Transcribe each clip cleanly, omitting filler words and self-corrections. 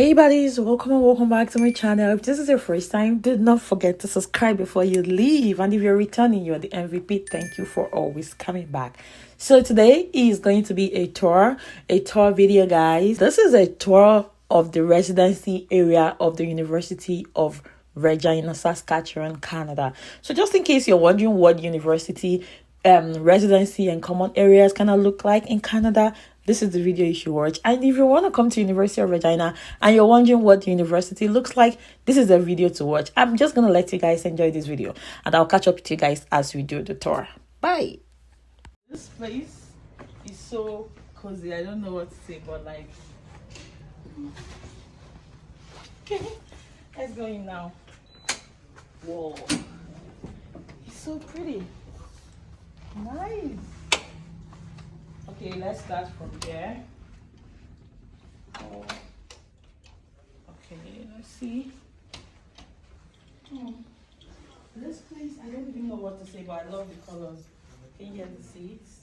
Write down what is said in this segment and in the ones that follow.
Hey buddies, welcome and welcome back to my channel. If this is your first time, do not forget to subscribe before you leave, and if you're returning, you're the MVP. Thank you for always coming back. So today is going to be a tour video, guys. This is a tour of the residency area of the University of Regina, Saskatchewan, Canada. So just in case you're wondering what university residency and common areas kind of look like in Canada, this is the video you should watch. And if you want to come to University of Regina and you're wondering what the university looks like, this is the video to watch. I'm just gonna let you guys enjoy this video, and I'll catch up with you guys as we do the tour. Bye. This place is so cozy. I don't know what to say, but like, okay, let's go in now. Whoa, it's so pretty. Nice. Okay, let's start from there. Oh, okay, let's see. This place, I don't even know what to say, but I love the colors. Can you hear the seats?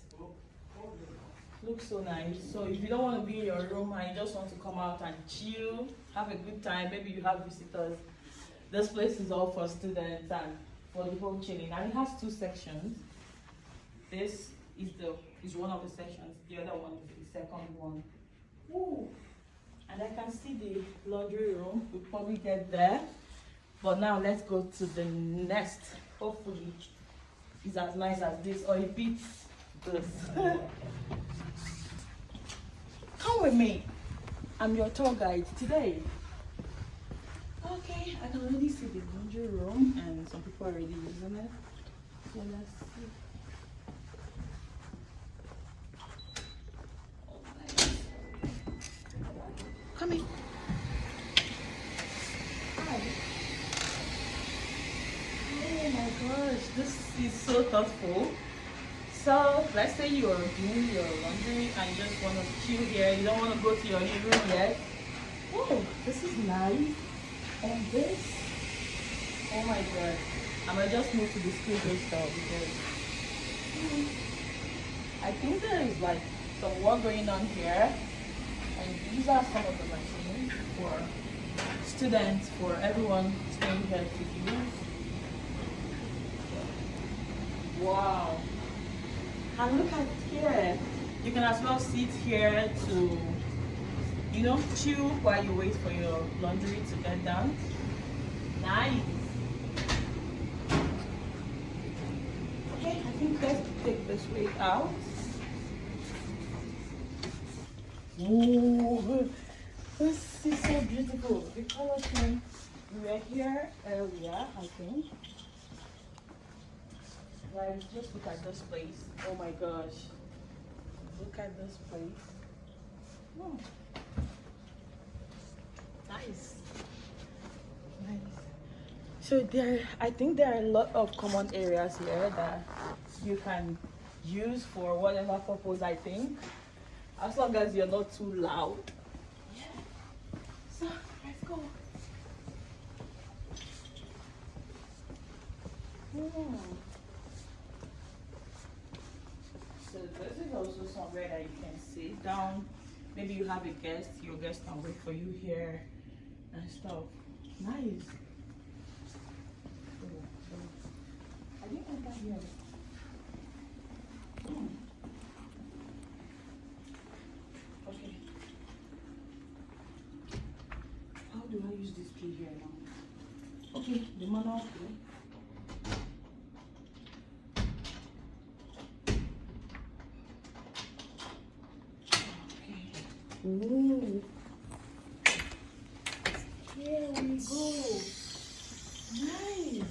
Looks so nice. So if you don't want to be in your room and you just want to come out and chill, have a good time, maybe you have visitors, this place is all for students and for the whole chilling. And it has two sections. This is one of the sections, the other one is the second one. Ooh. And I can see the laundry room. We'll probably get there. But now let's go to the next. Hopefully it's as nice as this, or it beats this. Come with me. I'm your tour guide today. Okay, I can already see the laundry room and some people are already using it. So let's see. Come in. Hi. Oh my gosh, this is so thoughtful. So let's say you're doing your laundry and you just want to chill here. You don't want to go to your living room yet. Oh, this is nice. And this, oh my god, I might just move to the studio style because I think there is like some work going on here. And these are some of the machines for students, for everyone staying here to use. Wow. And look at here. You can as well sit here to, you know, chill while you wait for your laundry to get done. Nice. Okay, I think let's take this way out. Ooh, this is so beautiful. The color scheme, we were here earlier, I think. Like, just look at this place. Oh my gosh. Look at this place. Oh. Nice. Nice. So I think there are a lot of common areas here that you can use for whatever purpose, I think. As long as you're not too loud. Yeah. So let's go. So this is also somewhere that you can sit down. Maybe you have a guest, your guest can wait for you here and stuff. Nice. I didn't enter here. Okay. How do I use this key here now? Okay, the manual key. Okay. Ooh. Here we go. Nice.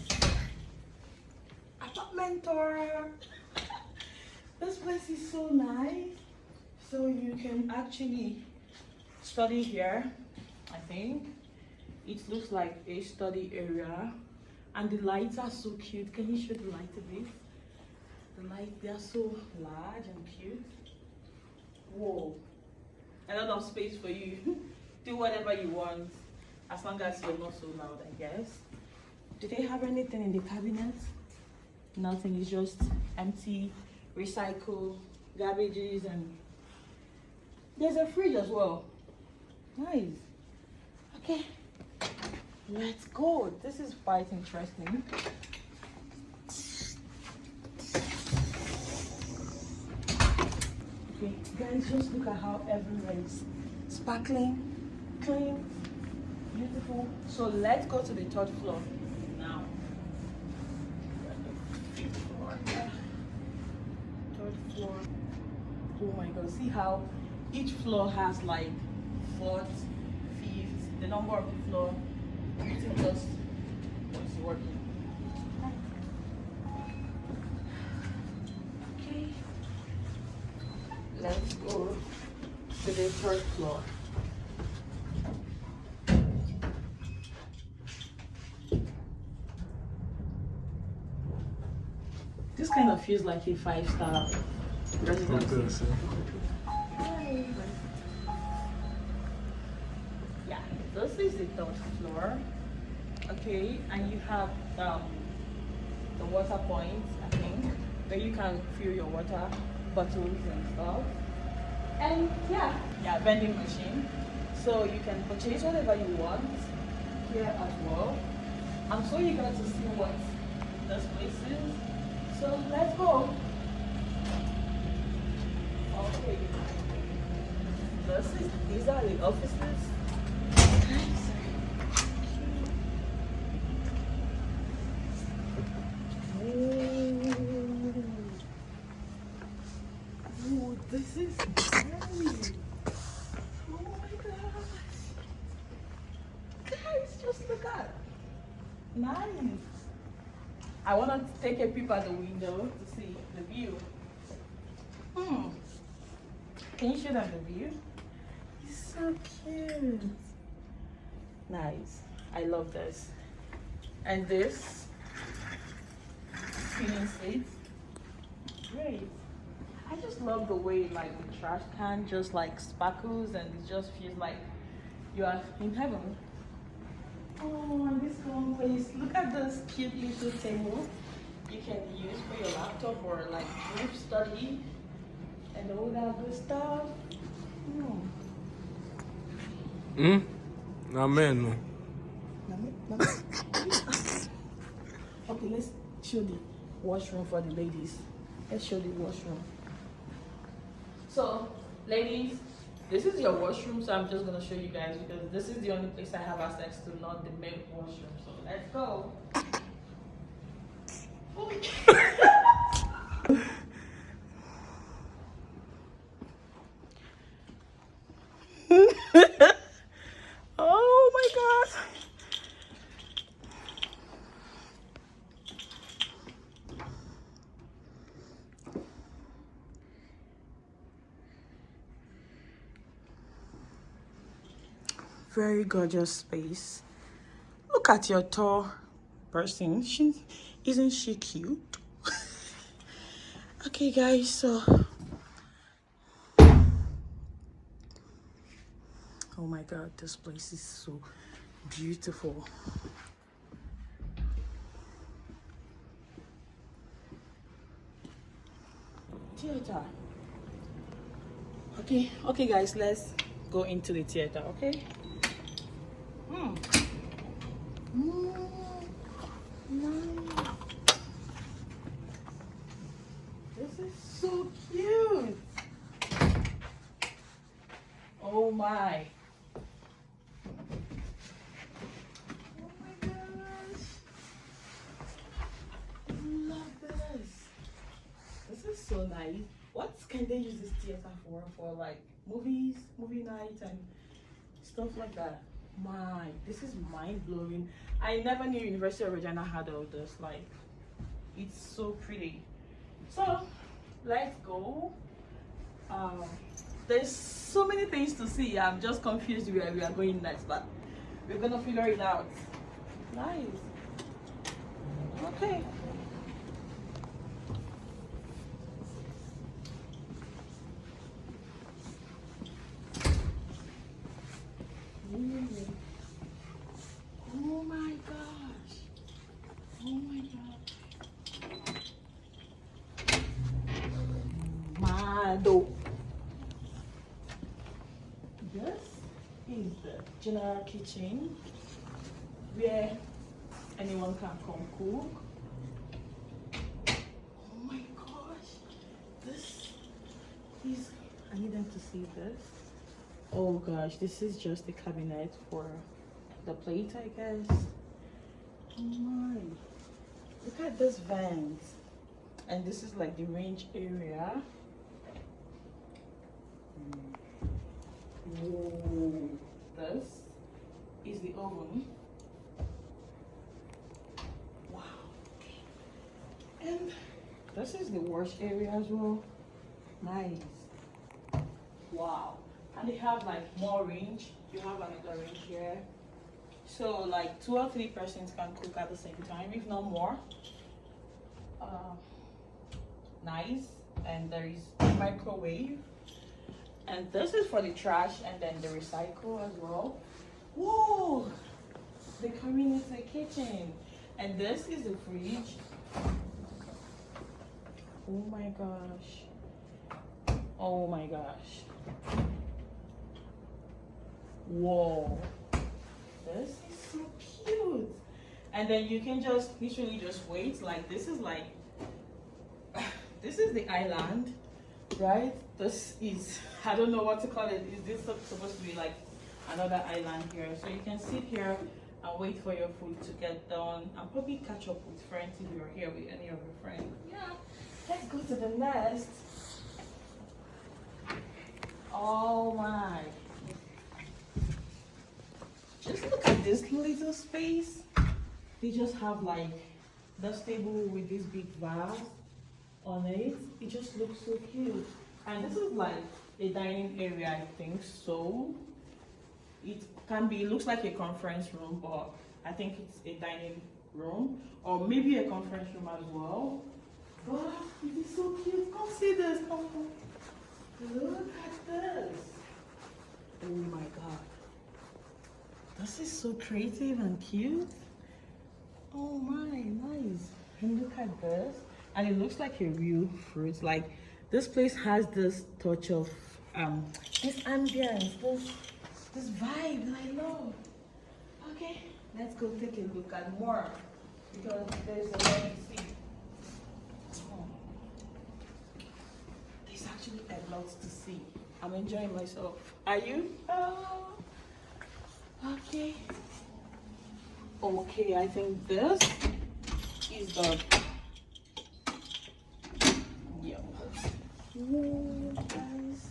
Apartment tour. This place is so nice. So you can actually study here, I think. It looks like a study area. And the lights are so cute. Can you show the light a bit? The lights, they are so large and cute. Whoa. A lot of space for you. Do whatever you want. As long as you're not so loud, I guess. Do they have anything in the cabinet? Nothing, it's just empty, recycle, garbages, and there's a fridge as well. Nice. Okay, let's go. This is quite interesting. Okay, guys, just look at how everywhere is sparkling, clean, beautiful. So let's go to the third floor now. Third floor. Oh my god, see how each floor has like fourth, fifth, the number of the floor. Everything just is working. Okay, let's go to the third floor. This kind of feels like a 5-star residence. Yeah, this is the third floor. Okay, and you have the water points, I think, where you can fill your water bottles and stuff. And yeah, vending machine. So you can purchase whatever you want here as well. I'm so eager to see what this place is. So let's go. Okay. These are the offices. Ooh, this is great. Oh my gosh. Guys, just look at. Nice. I want to take a peep at the window to see the view. Can you show them the view? It's so cute. Nice. I love this. And this spinning seats. Great. I just love the way like the trash can just like sparkles and it just feels like you are in heaven. Oh, and this one place. Look at this cute little table you can use for your laptop or like group study and all that good stuff. Amen. Okay, let's show the washroom for the ladies. Let's show the washroom. So, ladies, this is your washroom, so I'm just gonna show you guys because this is the only place I have access to, not the main washroom. So let's go. Oh my god. Very gorgeous space. Look at your tall person. Isn't she cute? Okay guys, so oh my god, this place is so beautiful. Theater. Okay guys, let's go into the theater, okay? Nice. This is so cute. Oh my. Oh my gosh. I love this. This is so nice. What can they use this theater for? For like movies, movie nights and stuff like that. My, this is mind-blowing. I never knew University of Regina had all this. Like, it's so pretty. So let's go. There's so many things to see. I'm just confused where we are going next, but we're gonna figure it out. Nice. Okay. Oh my gosh. Oh my god. Mado. This is the general kitchen where anyone can come cook. Oh my gosh, this is, I need them to see this. Oh gosh, this is just a cabinet for the plate, I guess. Oh my, look at this vent. And this is like the range area. Whoa. This is the oven. Wow. And this is the wash area as well. Nice. Wow. And they have like more range. You have another range here. So like 2 or 3 persons can cook at the same time, if not more. Nice. And there is a microwave. And this is for the trash and then the recycle as well. Whoa! The community kitchen. And this is the fridge. Oh my gosh. Oh my gosh. Whoa. This is so cute. And then you can just literally just wait. Like this is like, this is the island, right? This is, I don't know what to call it. Is this supposed to be like another island here? So you can sit here and wait for your food to get done and probably catch up with friends if you're here with any of your friends. Yeah, let's go to the nest. Oh my. Just look at this little space. They just have like this table with this big vase on it. It just looks so cute. And this is like a dining area, I think so. It can be, it looks like a conference room, but I think it's a dining room or maybe a conference room as well. But it is so cute. Come see this. Come. Look at this. Oh my god. This is so creative and cute. Oh my, nice. And look at this. And it looks like a real fruit. Like this place has this touch of this ambience, this vibe that I love. Okay, let's go take a look at more because there's a lot to see. Oh. There's actually a lot to see. I'm enjoying myself. Are you? Oh. Okay. Okay, I think this is the guys,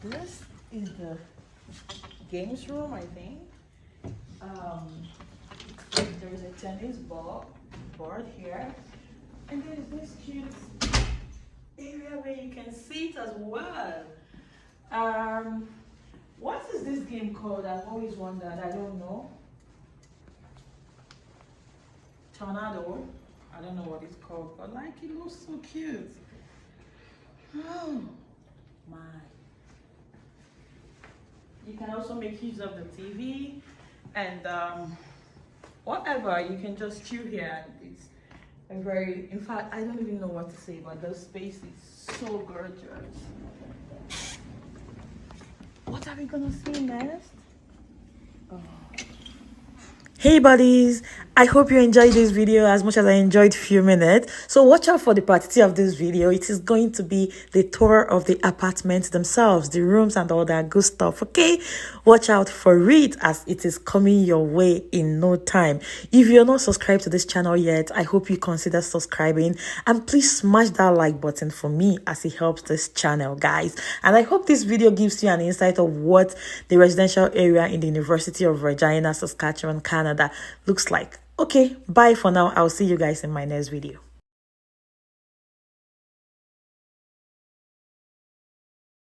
this is the games room, I think. There's a tennis board here, and there's this cute area where you can sit as well. What is this game called? I've always wondered. I don't know. Tornado. I don't know what it's called, but like it looks so cute. Oh my. You can also make use of the TV and whatever. You can just chill here. It's a very, in fact, I don't even know what to say, but the space is so gorgeous. What are we gonna see next? Oh. Hey buddies, I hope you enjoyed this video as much as I enjoyed few minutes. So watch out for the part 2 of this video. It is going to be the tour of the apartments themselves, the rooms and all that good stuff, okay? Watch out for it as it is coming your way in no time. If you're not subscribed to this channel yet, I hope you consider subscribing and please smash that like button for me as it helps this channel, guys. And I hope this video gives you an insight of what the residential area in the University of Regina, Saskatchewan, Canada looks like. Okay, bye for now. I'll see you guys in my next video.